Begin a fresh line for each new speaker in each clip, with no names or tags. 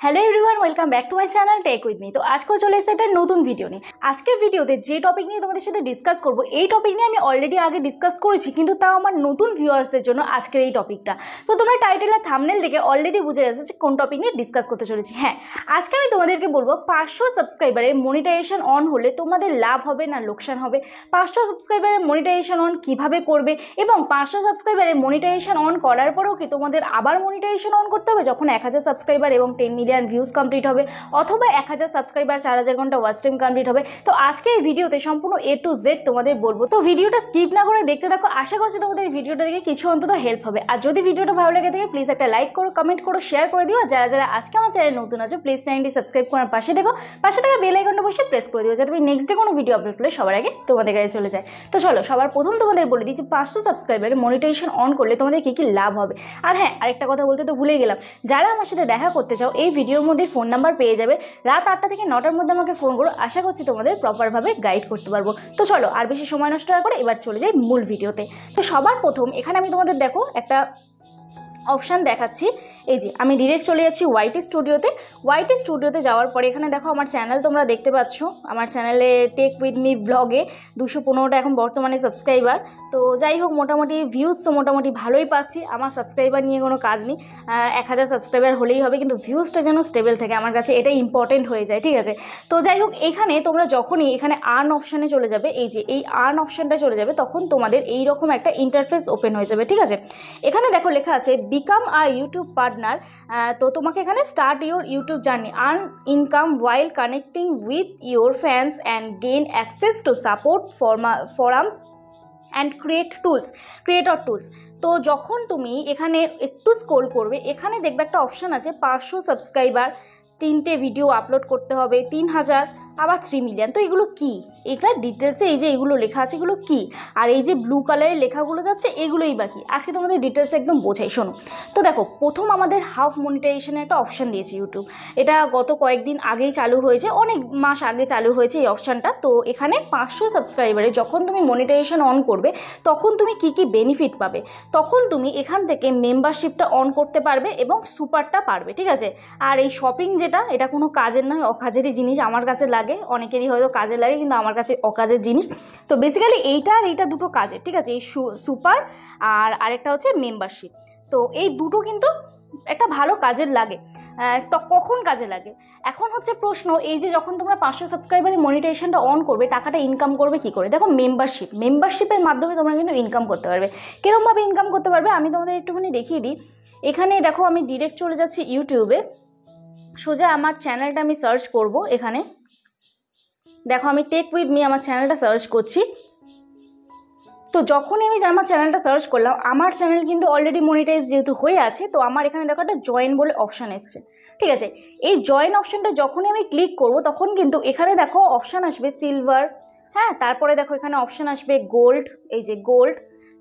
Hello everyone, welcome back to my channel Tech with me. তো আজকেও চলে এসেছে একটা নতুন ভিডিও নিয়ে। আজকের ভিডিওতে যে টপিক নিয়ে তোমাদের সাথে ডিসকাস করব, এই টপিক নিয়ে আমি অলরেডি আগে ডিসকাস করেছি, কিন্তু তাও আমার নতুন ভিউয়ার্সদের জন্য আজকের এই টপিকটা। তো তোমরা টাইটেল আর থাম্বনেল দেখে অলরেডি বুঝে গেছো যে কোন টপিক নিয়ে ডিসকাস করতে চলেছি। হ্যাঁ, আজকে আমি তোমাদেরকে বলবো 500 সাবস্ক্রাইবারে মনিটাইজেশন অন হলে তোমাদের লাভ হবে না লোকসান হবে, 500 সাবস্ক্রাইবারে মনিটাইজেশন অন কিভাবে করবে, এবং 500 সাবস্ক্রাইবারে মনিটাইজেশন অন করার পরেও কি তোমাদের আবার মনিটাইজেশন অন করতে হবে যখন 1000 সাবস্ক্রাইবার এবং 10 মিলিয়ন ভিউজ কমপ্লিট হবে, অথবা 1000 সাবস্ক্রাইবার 4000 ঘন্টা ওয়াচ টাইম কমপ্লিট হবে। তো আজকে এই ভিডিওতে সম্পূর্ণ A to Z তোমাদের বলবো। তো ভিডিওটা স্কিপ না করে দেখতে থাকো, আশা করছি তোমাদের এই ভিডিওটা দেখে কিছু অন্তত হেল্প হবে। আর যদি ভিডিওটা ভালো লাগে থাকে প্লিজ একটা লাইক করো, কমেন্ট করো, শেয়ার করে দিও। আর যারা যারা আজকে আমার চ্যানেল নতুন আছে প্লিজ চ্যানেলটি সাবস্ক্রাইব করার পাশে দেখো, পাশে থাকা বেল আইকনটা বসে প্রেস করে দিও যাতে নেক্সট ডে কোনো ভিডিও আপলোড করলে সবার আগে তোমাদের কাছে চলে যায়। তো চলো সবার প্রথম তোমাদের বলে দিই যে 500 সাবস্ক্রাইবারে মনিটাইজেশন অন করলে তোমাদের কি কি লাভ হবে। আর হ্যাঁ, আরেকটা কথা বলতে তো ভুলে গেলাম, যারা আমার সাথে দেখা করতে চাও এই ভিডিওর মধ্যে ফোন নাম্বার পেয়ে যাবে। রাত 8টা থেকে 9টার মধ্যে আমাকে ফোন করো, আশা করছি তোমাদের প্রপারভাবে গাইড করতে পারবো। তো চলো আর বেশি সময় নষ্ট না করে এবার চলে যাই মূল ভিডিওতে। তো সবার প্রথম এখানে আমি তোমাদের দেখো একটা অপশান দেখাচ্ছি। এই যে আমি ডিরেক্ট চলে যাচ্ছি ওয়াইটি স্টুডিওতে। ওয়াইটি স্টুডিওতে যাওয়ার পরে এখানে দেখো আমার চ্যানেল তোমরা দেখতে পাচ্ছ। আমার চ্যানেলে টেক উইথ মি ব্লগে 215টা এখন বর্তমানে সাবস্ক্রাইবার। তো যাই হোক, মোটামুটি ভিউজ তো মোটামুটি ভালোই পাচ্ছি। আমার সাবস্ক্রাইবার নিয়ে কোনো কাজ নেই, 1000 সাবস্ক্রাইবার হলেই হবে, কিন্তু ভিউজটা যেন স্টেবল থাকে আমার কাছে, এটাই ইম্পর্টেন্ট হয়ে যায়। ঠিক আছে, তো যাই হোক, এখানে তোমরা যখনই এখানে আর্ন অপশানে চলে যাবে, এই যে এই আর্ন অপশানটা চলে যাবে, তখন তোমাদের এইরকম একটা ইন্টারফেস ওপেন হয়ে যাবে। ঠিক আছে, এখানে দেখো লেখা আছে বিকাম আ ইউটিউব পার্টনার। তো তোমাকে এখানে start your YouTube journey, earn income while connecting with your fans and gain access to support forums and creator tools. তো যখন তুমি এখানে একটু স্ক্রল করবে, এখানে দেখবে একটা অপশান আছে 500 সাবস্ক্রাইবার, 3টে ভিডিও আপলোড করতে হবে, 3000, আবার 3 মিলিয়ন। তো এগুলো কি, এগুলো ডিটেলসে এই যে এগুলো লেখা আছে এগুলো কি, আর এই যে ব্লু কালারের লেখাগুলো যাচ্ছে এগুলোই বাকি। আজকে তোমাদের ডিটেলসে একদম বোঝাই, শোনো। তো দেখো, প্রথম আমাদের হাফ মনিটাইজেশনের একটা অপশান দিয়েছে ইউটিউব। এটা গত কয়েকদিন আগেই চালু হয়েছে, অনেক মাস আগে চালু হয়েছে এই অপশানটা। তো এখানে 500 সাবস্ক্রাইবারে যখন তুমি মনিটাইজেশন অন করবে তখন তুমি কি কি বেনিফিট পাবে, তখন তুমি এখান থেকে মেম্বারশিপটা অন করতে পারবে এবং সুপারটা পারবে। ঠিক আছে, আর এই শপিং যেটা, এটা কোনো কাজের নয়, অকাজেরই জিনিস। আমার কাছে লাগে, অনেকেরই হয়তো কাজে লাগে, কিন্তু আমার কাছে অকাজের জিনিস। তো বেসিক্যালি এইটা আর এইটা দুটো কাজের। ঠিক আছে, এই সুপার আর আরেকটা হচ্ছে মেম্বারশিপ। তো এই দুটো কিন্তু একটা ভালো কাজের লাগে। তো কখন কাজে লাগে এখন হচ্ছে প্রশ্ন, এই যে যখন তোমরা 500 সাবস্ক্রাইবারের মনিটাইজেশনটা অন করবে, টাকাটা ইনকাম করবে কি করে। দেখো, মেম্বারশিপের মাধ্যমে তোমরা কিন্তু ইনকাম করতে পারবে। কিরমভাবে ইনকাম করতে পারবে আমি তোমাদের একটুখানি দেখিয়ে দিই। এখানে দেখো আমি ডিরেক্ট চলে যাচ্ছি ইউটিউবে, সোজা আমার চ্যানেলটা আমি সার্চ করব। এখানে দেখো আমি টেক উইথ মি আমার চ্যানেলটা সার্চ করছি। তো যখনই আমি আমার চ্যানেলটা সার্চ করলাম, আমার চ্যানেল কিন্তু অলরেডি মনিটাইজ যেহেতু হয়ে আছে, তো আমার এখানে দেখো একটা জয়েন বলে অপশান এসছে। ঠিক আছে, এই জয়েন অপশানটা যখনই আমি ক্লিক করব তখন কিন্তু এখানে দেখো অপশান আসবে সিলভার, হ্যাঁ, তারপরে দেখো এখানে অপশান আসবে গোল্ড, এই যে গোল্ড,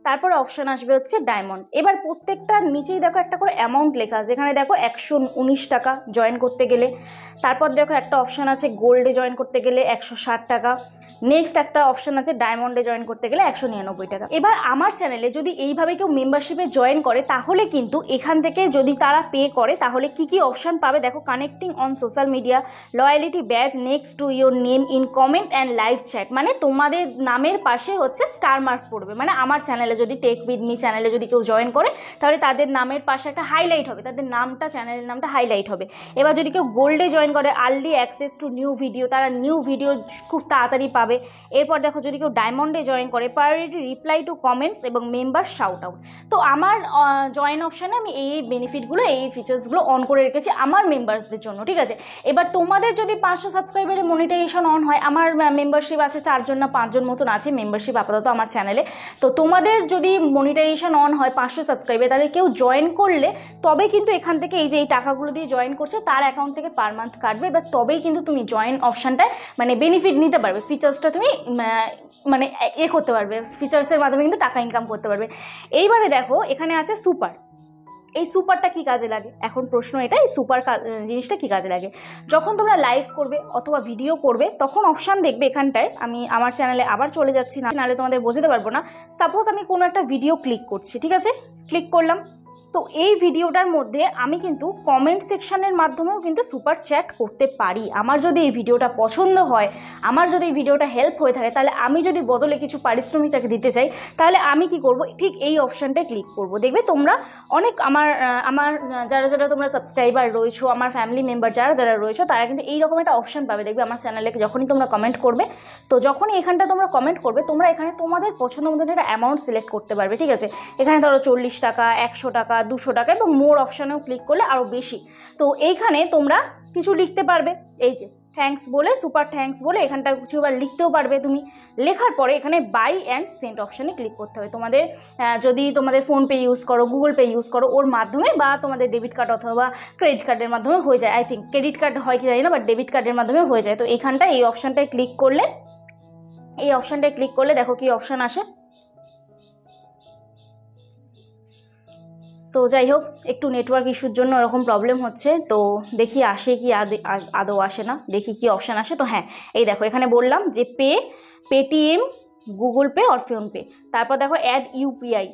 তারপরে অপশান আসবে হচ্ছে ডায়মন্ড। এবার প্রত্যেকটার নিচেই দেখো একটা করে অ্যামাউন্ট লেখা আছে, এখানে দেখো 119 টাকা জয়েন করতে গেলে। তারপর দেখো একটা অপশান আছে গোল্ডে জয়েন করতে গেলে 160 টাকা। নেক্সট একটা অপশান আছে ডায়মন্ডে জয়েন করতে গেলে 199 টাকা। এবার আমার চ্যানেলে যদি এইভাবে কেউ মেম্বারশিপে জয়েন করে, তাহলে কিন্তু এখান থেকে যদি তারা পে করে তাহলে কি কি অপশান পাবে দেখো, connecting on social media, loyalty badge next to your name in comment and live chat, মানে তোমাদের নামের পাশে হচ্ছে স্টার মার্ক পড়বে। মানে আমার চ্যানেলে যদি টেক উইথ মি চ্যানেলে যদি কেউ জয়েন করে, তাহলে তাদের নামের পাশে একটা হাইলাইট হবে, তাদের নামটা, চ্যানেলের নামটা হাইলাইট হবে। এবার যদি কেউ গোল্ডে জয়েন করে, early access to new video, তারা নিউ ভিডিও খুব তাড়াতাড়ি পাবে। এরপর দেখো যদি কেউ ডায়মন্ডে জয়েন করে, প্রায়োরিটি রিপ্লাই টু কমেন্টস এবং মেম্বার শাউট আউট। তো আমার জয়েন অপশানে আমি এই বেনিফিটগুলো, এই ফিচার্সগুলো অন করে রেখেছি আমার মেম্বার্সদের জন্য। ঠিক আছে, এবার তোমাদের যদি 500 সাবস্ক্রাইবারে মনিটাইজেশন অন হয়, আমার মেম্বারশিপ আছে 4 জন না 5 জন মতন আছে মেম্বারশিপ আপাতত আমার চ্যানেলে। তো তোমাদের যদি মনিটাইজেশন অন হয় 500 সাবস্ক্রাইবার, তাহলে কেউ জয়েন করলে তবে কিন্তু এখান থেকে এই যে এই টাকাগুলো দিয়ে জয়েন করছে তার অ্যাকাউন্ট থেকে পার মান্থ কাটবে। এবার তবেই কিন্তু তুমি জয়েন অপশানটায় মানে বেনিফিট নিতে পারবে, ফিচার্সটা তুমি মানে করতে পারবে, ফিচার্সের মাধ্যমে কিন্তু টাকা ইনকাম করতে পারবে। এইবারে দেখো এখানে আছে সুপার। এই সুপারটা কি কাজে লাগে, এখন প্রশ্ন এটা, এই সুপার জিনিসটা কি কাজে লাগে। যখন তোমরা লাইভ করবে অথবা ভিডিও করবে, তখন অপশান দেখবে এখানটায়, আমি আমার চ্যানেলে আবার চলে যাচ্ছি, নাহলে তোমাদের বোঝাতে পারবো না। সাপোজ আমি কোনো একটা ভিডিও ক্লিক করছি, ঠিক আছে, ক্লিক করলাম। তো তো এই ভিডিওটার মধ্যে আমি কিন্তু কমেন্ট সেকশনের মাধ্যমেও কিন্তু সুপার চ্যাট করতে পারি। আমার যদি এই ভিডিওটা পছন্দ হয়, আমার যদি এই ভিডিওটা হেল্প হয়ে থাকে, তাহলে আমি যদি বদলে কিছু পারিশ্রমিক তাকে দিতে চাই, তাহলে আমি কি করব, ঠিক এই অপশানটায় ক্লিক করব। দেখবে তোমরা অনেক আমার যারা যারা তোমরা সাবস্ক্রাইবার রয়েছো, আমার ফ্যামিলি মেম্বার যারা যারা রয়েছো, তারা কিন্তু এইরকম একটা অপশান পাবে। দেখবে আমার চ্যানেলে যখনই তোমরা কমেন্ট করবে, তো যখনই এখানটা তোমরা কমেন্ট করবে, তোমরা এখানে তোমাদের পছন্দ মতন একটা অ্যামাউন্ট সিলেক্ট করতে পারবে। ঠিক আছে, এখানে ধরো 40 টাকা, 100 টাকা, 200 টাকা এবং মোর অপশানেও ক্লিক করলে আরও বেশি। তো এইখানে তোমরা কিছু লিখতে পারবে, এই যে থ্যাঙ্কস বলে, সুপার থ্যাঙ্কস বলে এখানটা কিছু আবার লিখতেও পারবে। তুমি লেখার পরে এখানে বাই অ্যান্ড সেন্ড অপশানে ক্লিক করতে হবে। তোমাদের যদি তোমাদের ফোনপে ইউজ করো, গুগল পে ইউজ করো, ওর মাধ্যমে, বা তোমাদের ডেবিট কার্ড অথবা ক্রেডিট কার্ডের মাধ্যমে হয়ে যায়। আই থিঙ্ক ক্রেডিট কার্ড হয় কি জানি না, বাট ডেবিট কার্ডের মাধ্যমে হয়ে যায়। তো এইখানটা এই অপশানটায় ক্লিক করলে, এই অপশানটায় ক্লিক করলে দেখো কি অপশান আসে। তো যাই হোক, একটু নেটওয়ার্ক ইস্যুর জন্য এরকম প্রবলেম হচ্ছে। তো দেখি আসে কি, আদৌ আসে না, দেখি কি অপশান আসে। তো হ্যাঁ, এই দেখো এখানে বললাম যে পেটিএম, গুগল পে আর ফোনপে, তারপর দেখো অ্যাড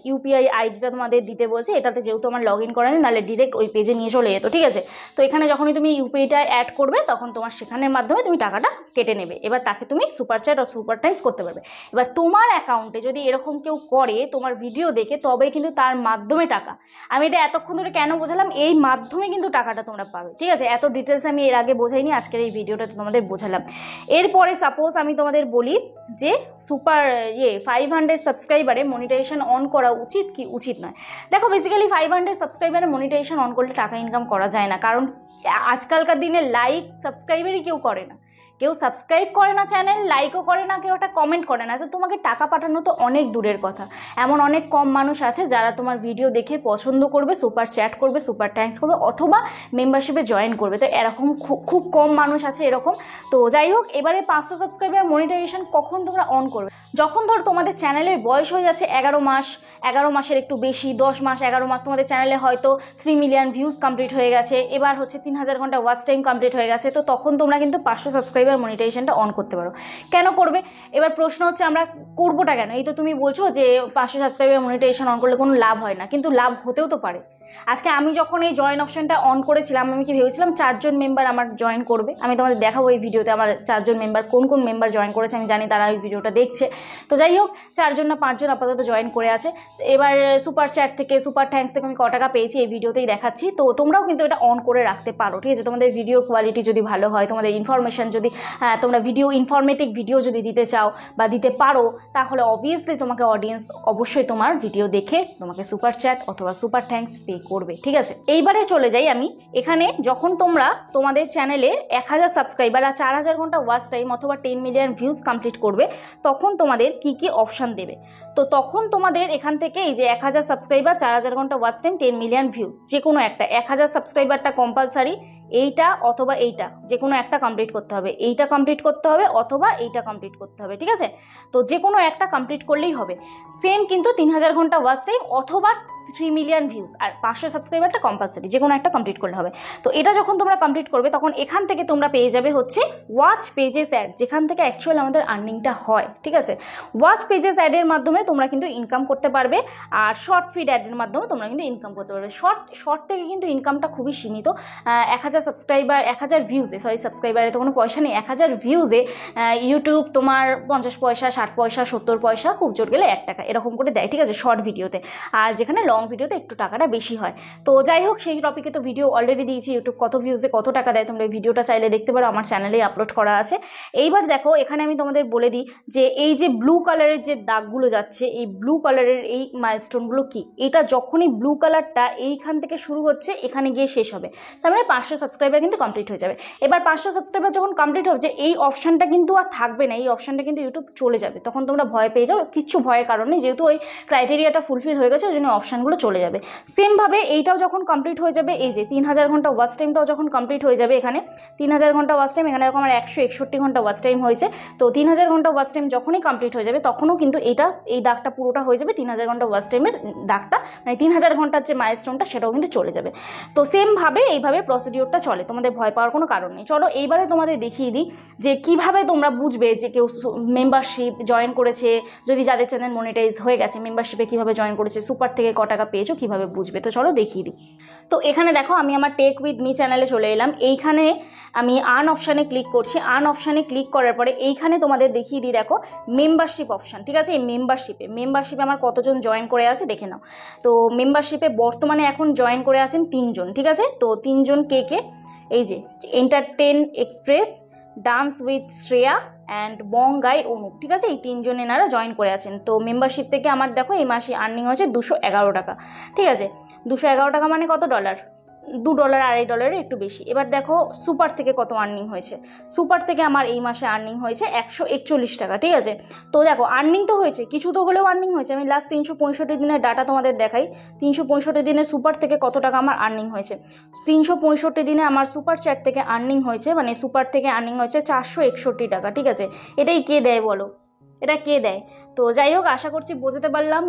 ইউপিআই আইডিটা তোমাদের দিতে বলছে। এটাতে যেহেতু আমার লগ ইন করা নেই, নাহলে ডিরেক্ট ওই পেজে নিয়ে চলে যেত। ঠিক আছে, তো এখানে যখনই তুমি ইউপিআইটা অ্যাড করবে, তখন তোমার সেখানের মাধ্যমে তুমি টাকাটা কেটে নেবে। এবার তাকে তুমি সুপার চ্যাট আর সুপার থ্যাঙ্কস করতে পারবে। এবার তোমার অ্যাকাউন্টে যদি এরকম কেউ করে তোমার ভিডিও দেখে, তবে কিন্তু তার মাধ্যমে টাকা, আমি এটা এতক্ষণ ধরে কেন বোঝালাম, এই মাধ্যমে কিন্তু টাকাটা তোমরা পাবে। ঠিক আছে, এত ডিটেলস আমি এর আগে বোঝাইনি, আজকের এই ভিডিওটাতে তোমাদের বোঝালাম। এরপরে সাপোজ আমি তোমাদের বলি যে 500 সাবস্ক্রাইবারে মনিটাইজেশন অন করা উচিত কি উচিত নয়। দেখো বেসিক্যালি 500 সাবস্ক্রাইবারে মনিটাইজেশন অন করলে টাকা ইনকাম করা যায় না, কারণ আজকালকার দিনে লাইক সাবস্ক্রাইবারই কেউ করে না, কেউ সাবস্ক্রাইব করে না চ্যানেল, লাইকও করে না, কেউ একটা কমেন্ট করে না। তো তোমাকে টাকা পাঠানো তো অনেক দূরের কথা। এমন অনেক কম মানুষ আছে যারা তোমার ভিডিও দেখে পছন্দ করবে, সুপার চ্যাট করবে, সুপার থ্যাঙ্কস করবে, অথবা মেম্বারশিপে জয়েন করবে। তো এরকম খুব কম মানুষ আছে এরকম। তো যাই হোক, এবারে 500 সাবস্ক্রাইবার মনিটাইজেশন কখন তোমরা অন করবে, যখন ধরো তোমাদের চ্যানেলের বয়স হয়ে যাচ্ছে 11 মাস, 11 মাসের একটু বেশি, 10 মাস, 11 মাস, তোমাদের চ্যানেলে হয়তো 3 মিলিয়ন ভিউজ কমপ্লিট হয়ে গেছে, এবার হচ্ছে 3000 ঘন্টা ওয়াচ টাইম কমপ্লিট হয়ে গেছে। তো তখন তোমরা কিন্তু 500 সাবস্ক্রাইবার মনিটাইজেশনটা অন করতে পারো। কেন করবে, এবার প্রশ্ন হচ্ছে আমরা করবোটা কেন। এই তো তুমি বলছো যে 500 সাবস্ক্রাইবার মনিটাইজেশন অন করলে কোনো লাভ হয় না, কিন্তু লাভ হতেও তো পারে। আজকে আমি যখন এই জয়েন অপশনটা অন করেছিলাম, আমি কি ভেবেছিলাম 4 জন মেম্বার আমার জয়েন করবে। আমি তোমাদের দেখাবো এই ভিডিওতে আমার 4 জন মেম্বার কোন কোন মেম্বার জয়েন করেছে, আমি জানি তারা এই ভিডিওটা দেখছে। তো যাই হোক, 4 জন না 5 জন আপাতত জয়েন করে আছে। এবার সুপার চ্যাট থেকে, সুপার থ্যাঙ্কস থেকে আমি ক টাকা পেয়েছি এই ভিডিওতেই দেখাচ্ছি। তো তোমরাও কিন্তু এটা অন করে রাখতে পারো। ঠিক আছে, তোমাদের ভিডিও কোয়ালিটি যদি ভালো হয়, তোমাদের ইনফরমেশন যদি, তোমরা ইনফরমেটিভ ভিডিও যদি দিতে চাও বা দিতে পারো, তাহলে অবভিয়াসলি তোমাকে অডিয়েন্স অবশ্যই তোমার ভিডিও দেখে তোমাকে সুপার চ্যাট অথবা সুপার থ্যাঙ্কস পে করবে। ঠিক আছে, এইবারে চলে যাই আমি এখানে। যখন তোমরা তোমাদের চ্যানেলের 1000 সাবস্ক্রাইবার আর 4000 ঘন্টা ওয়াচ টাইম অথবা 10 মিলিয়ন ভিউজ কমপ্লিট করবে, তখন তোমাদের কি কি অপশান দেবে। তো তখন তোমাদের এখান থেকে এই যে 1000 সাবস্ক্রাইবার, 4000 ঘন্টা ওয়াচ টাইম, 10 মিলিয়ন ভিউজ, যে কোনো একটা, 1000 সাবস্ক্রাইবারটা কম্পালসারি, এইটা অথবা এইটা, যে কোনো একটা কমপ্লিট করতে হবে। এইটা কমপ্লিট করতে হবে অথবা এইটা কমপ্লিট করতে হবে। ঠিক আছে, তো যে কোনো একটা কমপ্লিট করলেই হবে। সেম কিন্তু 3000 ঘন্টা ওয়াচ টাইম অথবা 3 মিলিয়ন ভিউজ, আর 500 সাবস্ক্রাইবারটা কম্পালসারি, যে কোনো একটা কমপ্লিট করলে হবে। তো এটা যখন তোমরা কমপ্লিট করবে, তখন এখান থেকে তোমরা পেয়ে যাবে হচ্ছে ওয়াচ পেজেস অ্যাড, যেখান থেকে অ্যাকচুয়ালি আমাদের আর্নিংটা হয়। ঠিক আছে, ওয়াচ পেজেস অ্যাডের মাধ্যমে তোমরা কিন্তু ইনকাম করতে পারবে, আর শর্ট ফিড অ্যাডের মাধ্যমে তোমরা কিন্তু ইনকাম করতে পারবে। শর্ট থেকে কিন্তু ইনকামটা খুবই সীমিত। 1000 সাবস্ক্রাইবার, 1000 ভিউজে, সাবস্ক্রাইবারে তো কোনো পয়সা নেই, 1000 ভিউজে ইউটিউব তোমার 50 পয়সা, 60 পয়সা, 70 পয়সা, খুব জোর গেলে 1 টাকা এরকম করে দেয়। ঠিক আছে, শর্ট ভিডিওতে। আর যেখানে লং ভিডিওতে একটু টাকাটা বেশি হয়। তো যাই হোক, সেই টপিকে তো ভিডিও অলরেডি দিয়েছি, ইউটিউব কত ভিউজে কত টাকা দেয়, তোমরা এই ভিডিওটা চাইলে দেখতে পারো, আমার চ্যানেলে আপলোড করা আছে। এইবার দেখো, এখানে আমি তোমাদের বলে দিই যে এই যে ব্লু কালারের যে দাগগুলো যাচ্ছে, এই ব্লু কালারের এই মাইলস্টোনগুলো কি। এটা যখনই ব্লু কালারটা এইখান থেকে শুরু হচ্ছে, এখানে গিয়ে শেষ হবে, তার মানে 500 সাবস্ক্রাইবার কিন্তু কমপ্লিট হয়ে যাবে। এবার 500 সাবস্ক্রাইবার যখন কমপ্লিট হবে, যে এই অপশানটা কিন্তু আর থাকবে না, এই অপশানটা কিন্তু ইউটিউব চলে যাবে। তখন তোমরা ভয় পেয়ে যাও, কিচ্ছু ভয়ের কারণ নেই, যেহেতু ওই ক্রাইটেরিয়াটা ফুলফিল হয়ে গেছে, ওই জন্য অপশানগুলো চলে যাবে। সেমভাবে এইটাও যখন কমপ্লিট হয়ে যাবে, এই যে 3000 ঘন্টা ওয়াচ টাইমটাও যখন কমপ্লিট হয়ে যাবে, এখানে 3000 ঘন্টা ওয়াচ টাইম, এখানে আমার 161 ঘন্টা ওয়াচ টাইম হয়েছে। তো 3000 ঘন্টা ওয়াচ টাইম যখনই কমপ্লিট হয়ে যাবে, তখনও কিন্তু এই দাগটা পুরোটা হয়ে যাবে, 3000 ঘন্টা ওয়াচ টাইমের দাগটা, মানে 3000 ঘন্টার যে মাইলস্টোনটা সেটাও কিন্তু চলে যাবে। তো সেমভাবে এইভাবে প্রসিডিওরটা চলে, তোমাদের ভয় পাওয়ার কোনো কারণ নেই। চলো এইবারে তোমাদের দেখিয়ে দিই যে কিভাবে তোমরা বুঝবে যে কেউ মেম্বারশিপ জয়েন করেছে, যদি যাদের চ্যানেল মনিটাইজ হয়ে গেছে, মেম্বারশিপে কীভাবে জয়েন করেছে, সুপার থেকে ক টাকা পেয়েছো কীভাবে বুঝবে? তো চলো দেখিয়ে দিই। তো এখানে দেখো আমি আমার টেক উইথ মি চ্যানেলে চলে এলাম। এইখানে আমি আর্ন অপশানে ক্লিক করছি। আর্ন অপশানে ক্লিক করার পরে এইখানে তোমাদের দেখিয়ে দিই, দেখো মেম্বারশিপ অপশান, ঠিক আছে? এই মেম্বারশিপে আমার কতজন জয়েন করে আছে দেখে নাও। তো মেম্বারশিপে বর্তমানে এখন জয়েন করে আছেন 3 জন, ঠিক আছে? তো 3 জন কে? এই যে entertain express, dance with Shreya and বঙ্গাই অনুপ, ঠিক আছে? এই 3 জন এনারা জয়েন করে আছেন। তো মেম্বারশিপ থেকে আমার দেখো এই মাসে আর্নিং হয়েছে 211 টাকা, ঠিক আছে? 211 টাকা মানে কত ডলার? $2 $2.5 একটু বেশি। এবার দেখো সুপার থেকে কত আর্নিং হয়েছে। সুপার থেকে আমার এই মাসে আর্নিং হয়েছে 141 টাকা, ঠিক আছে? তো দেখো আর্নিং তো হয়েছে, কিছু তো হলেও আর্নিং হয়েছে। আমি লাস্ট 365 দিনের ডাটা তোমাদের দেখাই। 365 দিনে সুপার থেকে কত টাকা আমার আর্নিং হয়েছে। 365 দিনে আমার সুপার চ্যাট থেকে আর্নিং হয়েছে, মানে সুপার থেকে আর্নিং হয়েছে 461 টাকা, ঠিক আছে? এটাই কে দেয় বলো? এটা কে দেয়? তো যাই হোক, আশা করছি বোঝাতে পারলাম।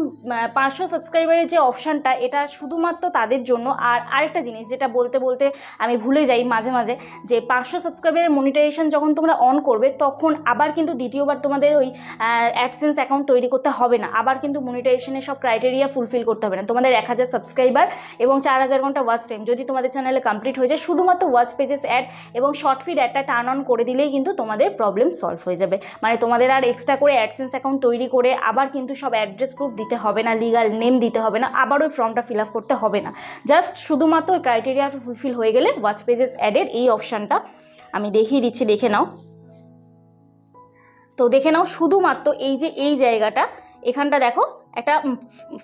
500 সাবস্ক্রাইবারের যে অপশানটা, এটা শুধুমাত্র তাদের জন্য। আর আরেকটা জিনিস যেটা বলতে বলতে আমি ভুলে যাই মাঝে মাঝে, যে 500 সাবস্ক্রাইবারের মনিটাইজেশন যখন তোমরা অন করবে তখন আবার কিন্তু দ্বিতীয়বার তোমাদের ওই অ্যাডসেন্স অ্যাকাউন্ট তৈরি করতে হবে না। আবার কিন্তু মনিটাইজেশনের সব ক্রাইটেরিয়া ফুলফিল করতে হবে না। তোমাদের 1000 সাবস্ক্রাইবার এবং 4000 ঘন্টা ওয়াচ টাইম যদি তোমাদের চ্যানেলে কমপ্লিট হয়ে যায়, শুধুমাত্র ওয়াচ পেজেস অ্যাড এবং শর্ট ফিড অ্যাডটা টার্ন অন করে দিলেই কিন্তু তোমাদের প্রবলেম সলভ হয়ে যাবে। মানে তোমাদের আর এক্সট্রা করে অ্যাডসেন্স অ্যাকাউন্ট তৈরি করে আবার কিন্তু সব অ্যাড্রেস প্রুফ দিতে হবে না, লিগাল নেম দিতে হবে না, আবার ওই ফর্মটা ফিল আপ করতে হবে না। জাস্ট শুধুমাত্র ওই ক্রাইটেরিয়া ফুলফিল হয়ে গেলে ওয়াচ পেজেস অ্যাডের এই অপশানটা আমি দেখিয়ে দিচ্ছি, দেখে নাও। তো দেখে নাও, শুধুমাত্র এই যে এই জায়গাটা, এখানটা দেখো একটা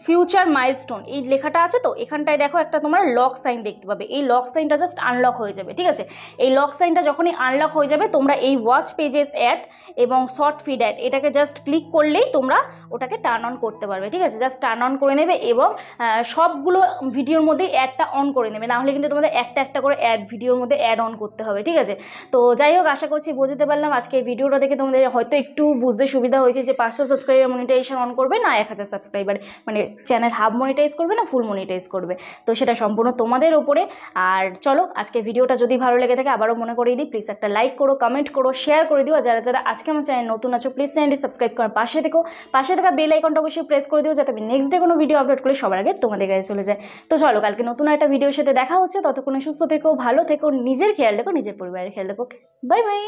ফিউচার মাইলস্টোন এই লেখাটা আছে। তো এখানটায় দেখো একটা তোমরা লক সাইন দেখতে পাবে। এই লক সাইনটা জাস্ট আনলক হয়ে যাবে, ঠিক আছে? এই লক সাইনটা যখনই আনলক হয়ে যাবে, তোমরা এই ওয়াচ পেজেস অ্যাড এবং শর্ট ফিড অ্যাড এটাকে জাস্ট ক্লিক করলেই তোমরা ওটাকে টার্ন অন করতে পারবে, ঠিক আছে? জাস্ট টার্ন অন করে নেবে এবং সবগুলো ভিডিওর মধ্যে অ্যাডটা অন করে নেবে, নাহলে কিন্তু তোমাদের একটা একটা করে অ্যাড ভিডিওর মধ্যে অ্যাড অন করতে হবে, ঠিক আছে? তো যাই হোক, আশা করছি বোঝাতে পারলাম। আজকে এই ভিডিওটা দেখে তোমাদের হয়তো একটু বুঝতে সুবিধা হয়েছে যে 500 সাবস্ক্রাইবার মনিটাইজেশন অন করবে না 1000 সাবস্ক্রাইবার, মানে চ্যানেল হাফ মনিটাইজ করবে না ফুল মনিটাইজ করবে। তো সেটা সম্পূর্ণ তোমাদের ওপরে। আর চলো, আজকে ভিডিওটা যদি ভালো লেগে থাকে আবারও মনে করিয়ে দিই, প্লিজ একটা লাইক করো, কমেন্ট করো, শেয়ার করে দিও। আর যারা যারা আজকে আমার চ্যানেল নতুন আছো, প্লিজ চ্যানেলটি সাবস্ক্রাইব করার পাশে থাকা বেল আইকনটা অবশ্যই প্রেস করে দিও, যাতে আমি নেক্সট ডে কোনো ভিডিও আপলোড করলে সবার আগে তোমাদের কাছে চলে যায়। তো চলো, কালকে নতুন একটা ভিডিওর সাথে দেখা হচ্ছে। ততক্ষণে সুস্থ থেকো, ভালো থেকো, নিজের খেয়াল রেখো, নিজের পরিবারের খেয়াল রেখো। Bye bye.